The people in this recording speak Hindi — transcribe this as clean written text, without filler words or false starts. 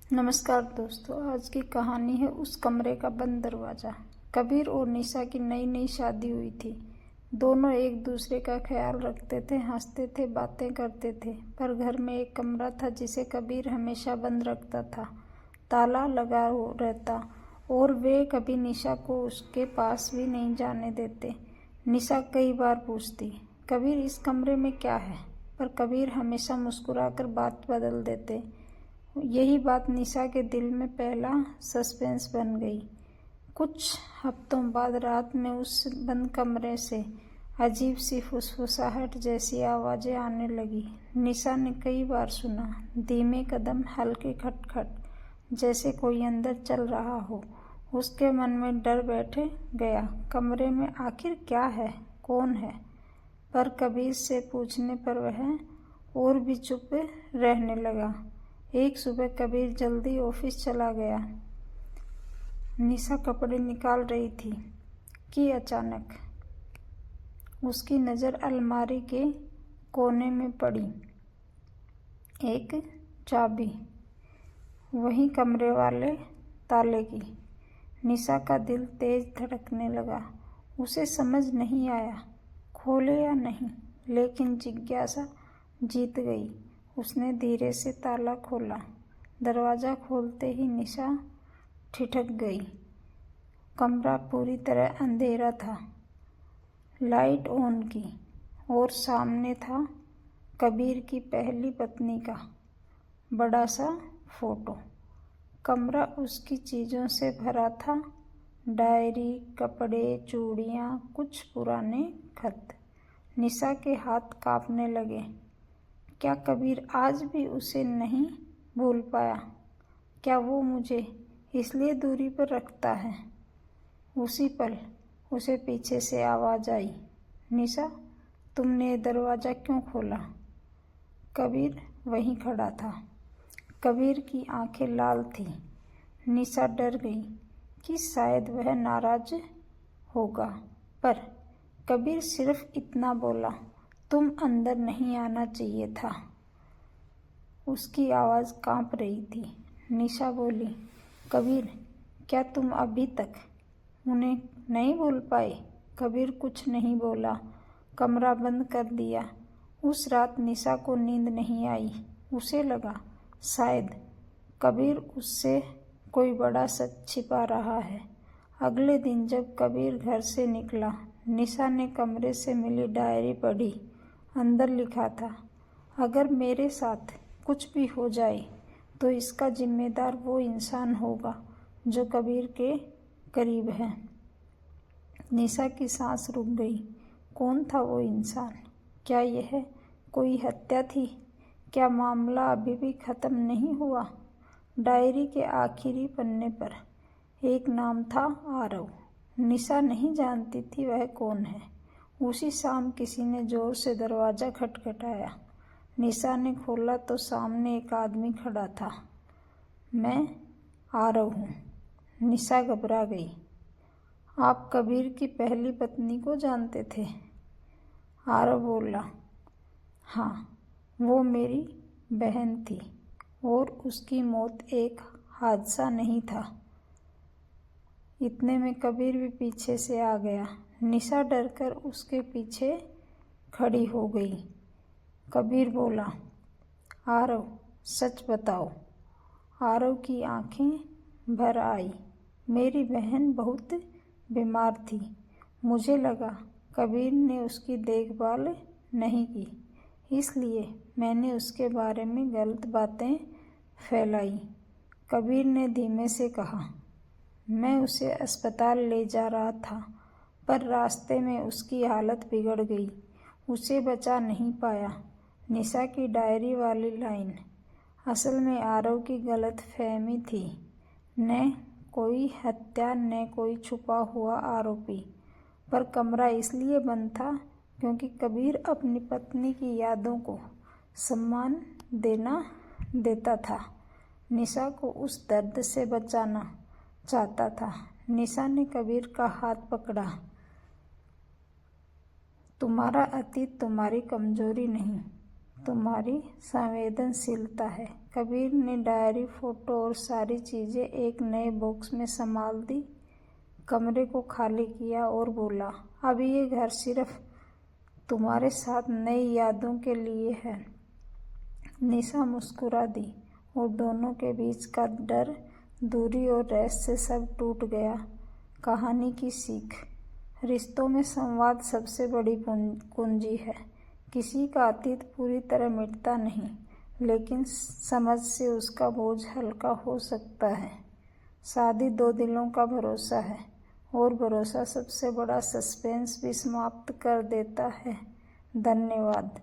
नमस्कार दोस्तों, आज की कहानी है उस कमरे का बंद दरवाज़ा। कबीर और निशा की नई नई शादी हुई थी। दोनों एक दूसरे का ख्याल रखते थे, हंसते थे, बातें करते थे। पर घर में एक कमरा था जिसे कबीर हमेशा बंद रखता था। ताला लगा रहता और वे कभी निशा को उसके पास भी नहीं जाने देते। निशा कई बार पूछती, कबीर इस कमरे में क्या है? पर कबीर हमेशा मुस्कुराकर बात बदल देते। यही बात निशा के दिल में पहला सस्पेंस बन गई। कुछ हफ्तों बाद रात में उस बंद कमरे से अजीब सी फुसफुसाहट जैसी आवाज़ें आने लगी। निशा ने कई बार सुना, धीमे कदम, हल्के खटखट, जैसे कोई अंदर चल रहा हो। उसके मन में डर बैठे गया। कमरे में आखिर क्या है, कौन है? पर कबीर से पूछने पर वह और भी चुप रहने लगा। एक सुबह कबीर जल्दी ऑफिस चला गया। निशा कपड़े निकाल रही थी कि अचानक उसकी नज़र अलमारी के कोने में पड़ी। एक चाबी, वही कमरे वाले ताले की। निशा का दिल तेज धड़कने लगा। उसे समझ नहीं आया खोले या नहीं, लेकिन जिज्ञासा जीत गई। उसने धीरे से ताला खोला। दरवाज़ा खोलते ही निशा ठिठक गई। कमरा पूरी तरह अंधेरा था, लाइट ऑन की, और सामने था कबीर की पहली पत्नी का बड़ा सा फोटो। कमरा उसकी चीज़ों से भरा था, डायरी, कपड़े, चूड़ियाँ, कुछ पुराने खत। निशा के हाथ कांपने लगे। क्या कबीर आज भी उसे नहीं भूल पाया? क्या वो मुझे इसलिए दूरी पर रखता है? उसी पल उसे पीछे से आवाज़ आई, निशा, तुमने दरवाज़ा क्यों खोला? कबीर वहीं खड़ा था। कबीर की आंखें लाल थीं। निशा डर गई कि शायद वह नाराज होगा, पर कबीर सिर्फ इतना बोला, तुम अंदर नहीं आना चाहिए था। उसकी आवाज़ कांप रही थी। निशा बोली, कबीर, क्या तुम अभी तक उन्हें नहीं भूल पाए? कबीर कुछ नहीं बोला, कमरा बंद कर दिया। उस रात निशा को नींद नहीं आई। उसे लगा शायद कबीर उससे कोई बड़ा सच छिपा रहा है। अगले दिन जब कबीर घर से निकला, निशा ने कमरे से मिली डायरी पढ़ी। अंदर लिखा था, अगर मेरे साथ कुछ भी हो जाए तो इसका जिम्मेदार वो इंसान होगा जो कबीर के करीब है। निशा की सांस रुक गई। कौन था वो इंसान? क्या यह कोई हत्या थी? क्या मामला अभी भी खत्म नहीं हुआ? डायरी के आखिरी पन्ने पर एक नाम था, आरव। निशा नहीं जानती थी वह कौन है। उसी शाम किसी ने जोर से दरवाज़ा खटखटाया। निशा ने खोला तो सामने एक आदमी खड़ा था। मैं आरव हूँ। निशा घबरा गई। आप कबीर की पहली पत्नी को जानते थे? आरव बोला, हाँ, वो मेरी बहन थी और उसकी मौत एक हादसा नहीं था। इतने में कबीर भी पीछे से आ गया। निशा डरकर उसके पीछे खड़ी हो गई। कबीर बोला, आरव, सच बताओ। आरव की आंखें भर आई। मेरी बहन बहुत बीमार थी। मुझे लगा कबीर ने उसकी देखभाल नहीं की, इसलिए मैंने उसके बारे में गलत बातें फैलाई। कबीर ने धीमे से कहा, मैं उसे अस्पताल ले जा रहा था, पर रास्ते में उसकी हालत बिगड़ गई। उसे बचा नहीं पाया। निशा की डायरी वाली लाइन असल में आरव की गलतफहमी थी। न कोई हत्या, न कोई छुपा हुआ आरोपी। पर कमरा इसलिए बंद था क्योंकि कबीर अपनी पत्नी की यादों को सम्मान देता था। निशा को उस दर्द से बचाना चाहता था। निशा ने कबीर का हाथ पकड़ा। तुम्हारा अतीत तुम्हारी कमजोरी नहीं, तुम्हारी संवेदनशीलता है। कबीर ने डायरी, फोटो और सारी चीज़ें एक नए बॉक्स में संभाल दी, कमरे को खाली किया और बोला, अब ये घर सिर्फ तुम्हारे साथ नई यादों के लिए है। निशा मुस्कुरा दी और दोनों के बीच का डर, दूरी और रहस्य सब टूट गया। कहानी की सीख। रिश्तों में संवाद सबसे बड़ी कुंजी है। किसी का अतीत पूरी तरह मिटता नहीं, लेकिन समझ से उसका बोझ हल्का हो सकता है। शादी दो दिलों का भरोसा है और भरोसा सबसे बड़ा सस्पेंस भी समाप्त कर देता है। धन्यवाद।